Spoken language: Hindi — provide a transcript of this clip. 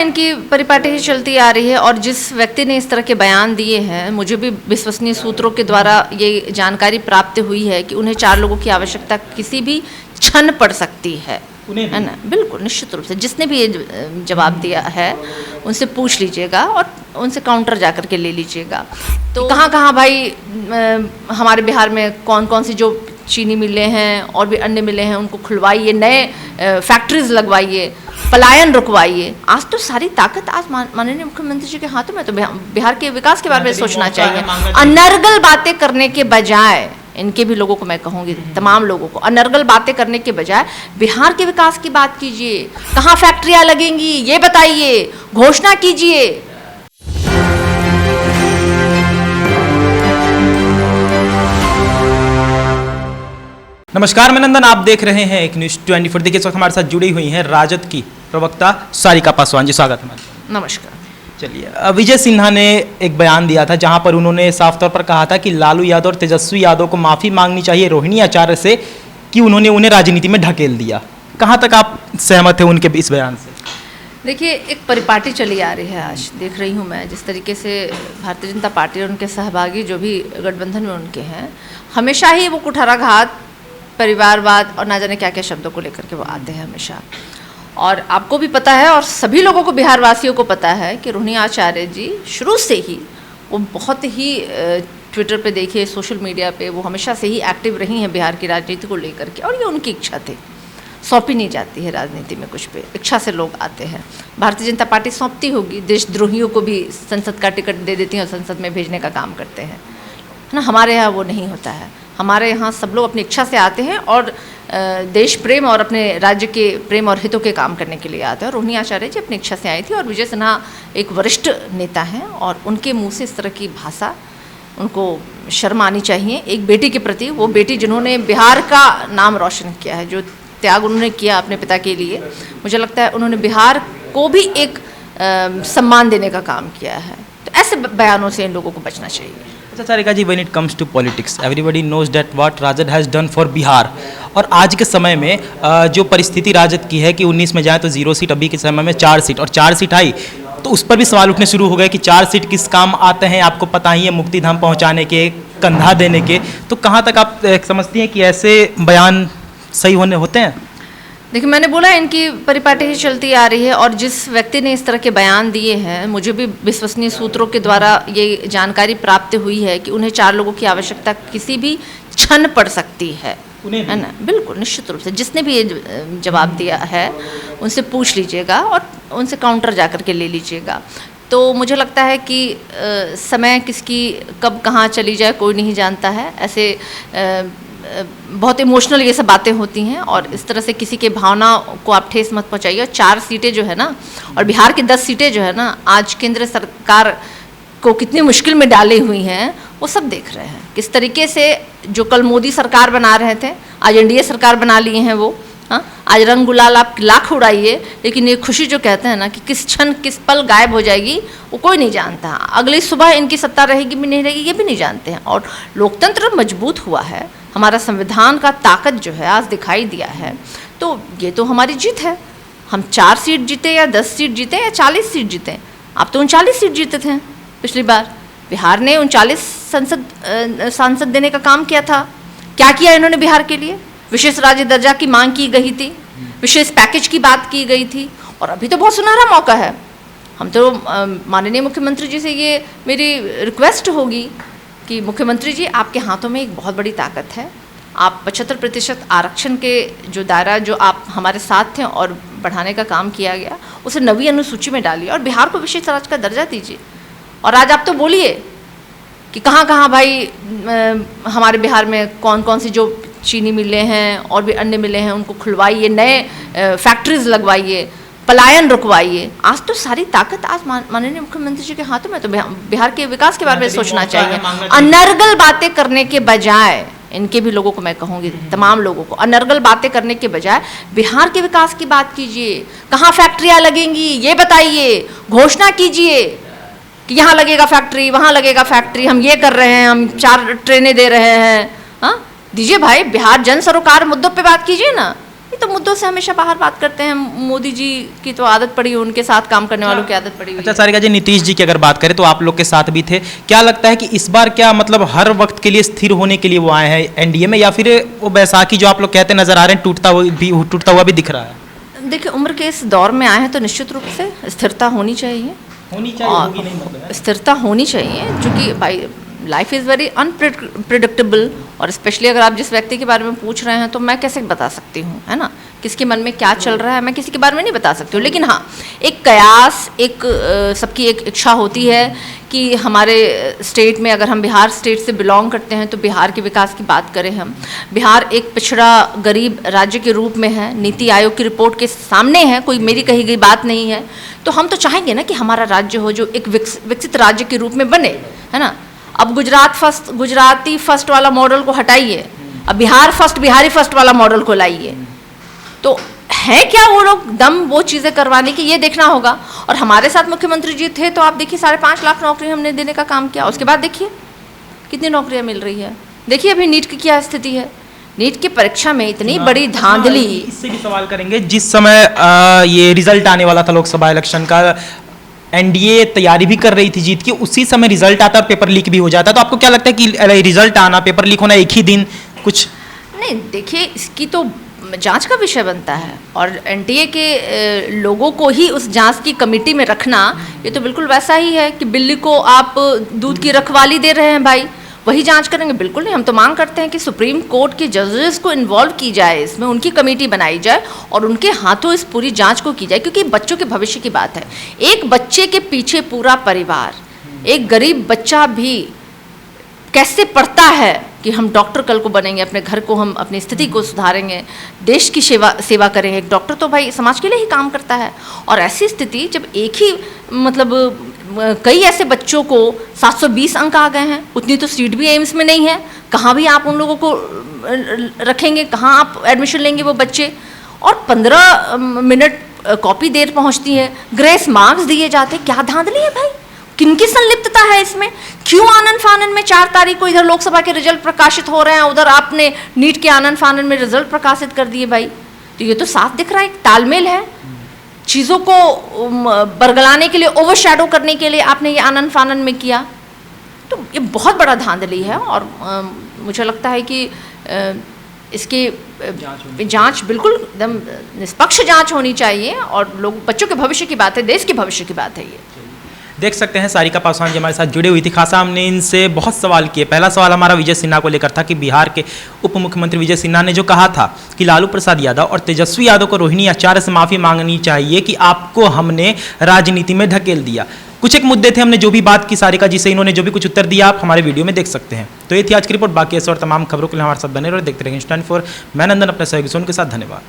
इनकी परिपाटी ही चलती आ रही है और जिस व्यक्ति ने इस तरह के बयान दिए हैं, मुझे भी विश्वसनीय सूत्रों के द्वारा ये जानकारी प्राप्त हुई है कि उन्हें 4 लोगों की आवश्यकता किसी भी क्षण पड़ सकती है ना। बिल्कुल निश्चित रूप से जिसने भी ये जवाब दिया है उनसे पूछ लीजिएगा और उनसे काउंटर जा कर के ले लीजिएगा। तो कहाँ कहाँ भाई हमारे बिहार में कौन कौन सी जो चीनी मिलें हैं और भी अन्य मिलें हैं उनको खुलवाइए, नए फैक्ट्रीज लगवाइए, पलायन रुकवाइए। आज तो सारी ताकत आज माननीय मुख्यमंत्री जी के हाथों में, तो बिहार के विकास के बारे में सोचना चाहिए। अनर्गल बातें करने के बजाय, इनके भी लोगों को मैं कहूँगी, तमाम लोगों को, अनर्गल बातें करने के बजाय बिहार के विकास की बात कीजिए। कहाँ फैक्ट्रियाँ लगेंगी ये बताइए, घोषणा कीजिए। नमस्कार, मैं नंदन, आप देख रहे हैं एक न्यूज़ 24। देखिए इस वक्त हमारे साथ जुड़ी हुई हैं राजद की प्रवक्ता सारिका पासवान जी। स्वागत है। नमस्कार। चलिए, विजय सिन्हा ने एक बयान दिया था जहां पर उन्होंने साफ तौर पर कहा था कि लालू यादव और तेजस्वी यादव को माफ़ी मांगनी चाहिए रोहिणी आचार्य से कि उन्होंने उन्हें राजनीति में ढकेल दिया। कहाँ तक आप सहमत हैं उनके इस बयान से? देखिए, एक परिपाटी चली आ रही है। आज देख रही हूँ मैं जिस तरीके से भारतीय जनता पार्टी और उनके सहभागी जो भी गठबंधन में उनके हैं, हमेशा ही वो कुठाराघात, परिवारवाद और ना जाने क्या क्या शब्दों को लेकर के वो आते हैं हमेशा। और आपको भी पता है और सभी लोगों को, बिहार वासियों को पता है कि रोहिणी आचार्य जी शुरू से ही वो बहुत ही ट्विटर पे देखिए, सोशल मीडिया पे वो हमेशा से ही एक्टिव रही हैं बिहार की राजनीति को लेकर के, और ये उनकी इच्छा थी। सौंपी नहीं जाती है राजनीति में कुछ पे, इच्छा से लोग आते हैं। भारतीय जनता पार्टी सौंपती होगी, देशद्रोहियों को भी संसद का टिकट दे देती है और संसद में भेजने का काम करते हैं, है ना। हमारे यहाँ वो नहीं होता है। हमारे यहाँ सब लोग अपनी इच्छा से आते हैं और देश प्रेम और अपने राज्य के प्रेम और हितों के काम करने के लिए आते हैं। और रोहिणी आचार्य जी अपनी इच्छा से आई थी और विजय सिन्हा एक वरिष्ठ नेता हैं और उनके मुंह से इस तरह की भाषा, उनको शर्म आनी चाहिए एक बेटी के प्रति। वो बेटी जिन्होंने बिहार का नाम रोशन किया है, जो त्याग उन्होंने किया अपने पिता के लिए, मुझे लगता है उन्होंने बिहार को भी एक सम्मान देने का काम किया है। तो ऐसे बयानों से इन लोगों को बचना चाहिए। अच्छा सारिका जी, when it comes to politics, everybody knows that what Rajad has done for Bihar. और आज के समय में जो परिस्थिति राजद की है कि 19 में जाए तो 0 सीट, अभी के समय में 4 सीट, और 4 सीट आई तो उस पर भी सवाल उठने शुरू हो गए कि 4 सीट किस काम आते हैं। आपको पता ही है, मुक्तिधाम पहुंचाने के, कंधा देने के। तो कहाँ तक आप समझती हैं कि ऐसे बयान सही होते हैं? देखिए, मैंने बोला इनकी परिपाटी ही चलती आ रही है और जिस व्यक्ति ने इस तरह के बयान दिए हैं, मुझे भी विश्वसनीय सूत्रों के द्वारा ये जानकारी प्राप्त हुई है कि उन्हें 4 लोगों की आवश्यकता किसी भी क्षण पड़ सकती है ना। बिल्कुल निश्चित रूप से जिसने भी ये जवाब दिया है उनसे पूछ लीजिएगा और उनसे काउंटर जा कर के ले लीजिएगा। तो मुझे लगता है कि समय किसकी कब कहाँ चली जाए कोई नहीं जानता है। ऐसे बहुत इमोशनल ये सब बातें होती हैं और इस तरह से किसी के भावना को आप ठेस मत पहुंचाइए। और 4 सीटें जो है ना, और बिहार की 10 सीटें जो है ना, आज केंद्र सरकार को कितनी मुश्किल में डाली हुई हैं वो सब देख रहे हैं। किस तरीके से जो कल मोदी सरकार बना रहे थे, आज एनडीए सरकार बना लिए हैं वो। हाँ, आज रंग गुलाल आप लाख उड़ाइए, लेकिन ये खुशी जो कहते हैं ना कि किस क्षण किस पल गायब हो जाएगी वो कोई नहीं जानता। अगली सुबह इनकी सत्ता रहेगी भी नहीं रहेगी ये भी नहीं जानते हैं। और लोकतंत्र मजबूत हुआ है, हमारा संविधान का ताकत जो है आज दिखाई दिया है। तो ये तो हमारी जीत है। हम 4 सीट जीते या 10 सीट जीते या 40 सीट जीते, आप तो 39 सीट जीते थे पिछली बार। बिहार ने 39 सांसद देने का काम किया था। क्या किया इन्होंने बिहार के लिए? विशेष राज्य दर्जा की मांग की गई थी, विशेष पैकेज की बात की गई थी, और अभी तो बहुत सुनहरा मौका है। हम तो माननीय मुख्यमंत्री जी से ये मेरी रिक्वेस्ट होगी कि मुख्यमंत्री जी, आपके हाथों में एक बहुत बड़ी ताकत है। आप 75% आरक्षण के जो दायरा जो आप हमारे साथ थे और बढ़ाने का काम किया गया, उसे 9वीं अनुसूची में डालिए और बिहार को विशेष राज्य का दर्जा दीजिए। और आज आप तो बोलिए कि कहाँ कहाँ भाई हमारे बिहार में कौन कौन सी जो चीनी मिलें हैं और भी अन्य मिलें हैं उनको खुलवाइए, नए फैक्ट्रीज लगवाइए, पलायन रुकवाइए। आज तो सारी ताकत आज माननीय मुख्यमंत्री जी के हाथों में, तो बिहार के विकास के बारे में सोचना चाहिए। अनर्गल बातें करने के बजाय, इनके भी लोगों को मैं कहूँगी, तमाम लोगों को, अनर्गल बातें करने के बजाय बिहार के विकास की बात कीजिए। कहाँ फैक्ट्रियाँ लगेंगी ये बताइए, घोषणा कीजिए कि यहाँ लगेगा फैक्ट्री, वहाँ लगेगा फैक्ट्री, हम ये कर रहे हैं, हम 4 ट्रेनें दे रहे हैं। हाँ, दीजिए भाई, बिहार जन सरोकार मुद्दों पे बात कीजिए ना। तो मुद्दों से हमेशा बाहर बात करते हैं। मोदी जी की तो आदत पड़ी है, उनके साथ काम करने वालों की आदत पड़ी हुई अच्छा है। सारिका जी, नीतीश जी की अगर बात करें तो आप लोग के साथ भी थे, क्या लगता है कि इस बार क्या मतलब हर वक्त के लिए स्थिर होने के लिए वो आए हैं एनडीए में, या फिर वो बैसाखी जो आप लोग कहते नजर आ रहे हैं टूटता हुआ भी दिख रहा है? देखिए, उम्र के इस दौर में आए हैं तो निश्चित रूप से स्थिरता होनी चाहिए, होनी चाहिए, और होगी नहीं मतलब स्थिरता होनी चाहिए, क्योंकि भाई लाइफ इज़ वेरी अनप्रिडिक्टेबल। और स्पेशली अगर आप जिस व्यक्ति के बारे में पूछ रहे हैं तो मैं कैसे बता सकती हूँ, है ना, किसके मन में क्या चल रहा है, मैं किसी के बारे में नहीं बता सकती हूँ। लेकिन हाँ, एक कयास, एक सबकी एक इच्छा होती है कि हमारे स्टेट में, अगर हम बिहार स्टेट से बिलोंग करते हैं तो बिहार के विकास की बात करें हम। बिहार एक पिछड़ा गरीब राज्य के रूप में है, नीति आयोग की रिपोर्ट के सामने है, कोई मेरी कही गई बात नहीं है। तो हम तो चाहेंगे ना कि हमारा राज्य हो जो एक विकसित राज्य के रूप में बने, है ना। अब गुजराती फर्स्ट वाला मॉडल को हटाइए, अब बिहार फर्स्ट, बिहारी फर्स्ट वाला मॉडल को लाइए। तो है क्या वो लोग दम वो चीज़ें करवाने की, ये देखना होगा। और हमारे साथ मुख्यमंत्री जी थे तो आप देखिए 5.5 लाख नौकरी हमने देने का काम किया। उसके बाद देखिए कितनी नौकरियां मिल रही है। देखिए अभी नीट की क्या स्थिति है, नीट की परीक्षा में इतनी बड़ी धांधली। इससे भी सवाल करेंगे, जिस समय ये रिजल्ट आने वाला था लोकसभा इलेक्शन का, एनडीए तैयारी भी कर रही थी जीत की, उसी समय रिजल्ट आता और पेपर लीक भी हो जाता, तो आपको क्या लगता है कि रिजल्ट आना, पेपर लीक होना एक ही दिन कुछ नहीं? देखिए, इसकी तो जांच का विषय बनता है, और एनटीए के लोगों को ही उस जांच की कमेटी में रखना, ये तो बिल्कुल वैसा ही है कि बिल्ली को आप दूध की रखवाली दे रहे हैं भाई, वही जांच करेंगे। बिल्कुल नहीं, हम तो मांग करते हैं कि सुप्रीम कोर्ट के जजेस को इन्वॉल्व की जाए इसमें, उनकी कमेटी बनाई जाए और उनके हाथों इस पूरी जांच को की जाए, क्योंकि बच्चों के भविष्य की बात है। एक बच्चे के पीछे पूरा परिवार, एक गरीब बच्चा भी कैसे पढ़ता है कि हम डॉक्टर कल को बनेंगे, अपने घर को हम, अपनी स्थिति को सुधारेंगे, देश की सेवा करेंगे। एक डॉक्टर तो भाई समाज के लिए ही काम करता है। और ऐसी स्थिति जब एक ही मतलब कई ऐसे बच्चों को 720 अंक आ गए हैं, उतनी तो सीट भी एम्स में नहीं है, कहाँ भी आप उन लोगों को रखेंगे, कहाँ आप एडमिशन लेंगे वो बच्चे। और 15 मिनट कॉपी देर पहुँचती है, ग्रेस मार्क्स दिए जाते, क्या धांधली है भाई, किनकी संलिप्तता है इसमें? क्यों आनन फानन में 4 तारीख को इधर लोकसभा के रिजल्ट प्रकाशित हो रहे हैं, उधर आपने नीट के आनन फानन में रिजल्ट प्रकाशित कर दिए भाई? तो ये तो साफ दिख रहा है, एक तालमेल है। चीज़ों को बरगलाने के लिए, ओवरशैडो करने के लिए आपने ये आनन फानन में किया, तो ये बहुत बड़ा धांधली है। और मुझे लगता है कि इसकी जांच बिल्कुल एकदम निष्पक्ष जांच होनी चाहिए, और लोग, बच्चों के भविष्य की बात है, देश के भविष्य की बात है। ये देख सकते हैं सारिका पासवान जी हमारे साथ जुड़ी हुई थी। खासा हमने इनसे बहुत सवाल किए। पहला सवाल हमारा विजय सिन्हा को लेकर था कि बिहार के उप मुख्यमंत्री विजय सिन्हा ने जो कहा था कि लालू प्रसाद यादव और तेजस्वी यादव को रोहिणी आचार्य से माफ़ी मांगनी चाहिए कि आपको हमने राजनीति में ढकेल दिया। कुछ एक मुद्दे थे, हमने जो भी बात की सारिका जी से, इन्होंने जो भी कुछ उत्तर दिया आप हमारे वीडियो में देख सकते हैं। तो ये थी आज की रिपोर्ट। बाकी ऐसे और तमाम खबरों के लिए हमारे साथ बने रहो, देखते रहेंगे Stand4। मैं नंदन अपने सहयोगी सोन के साथ, धन्यवाद।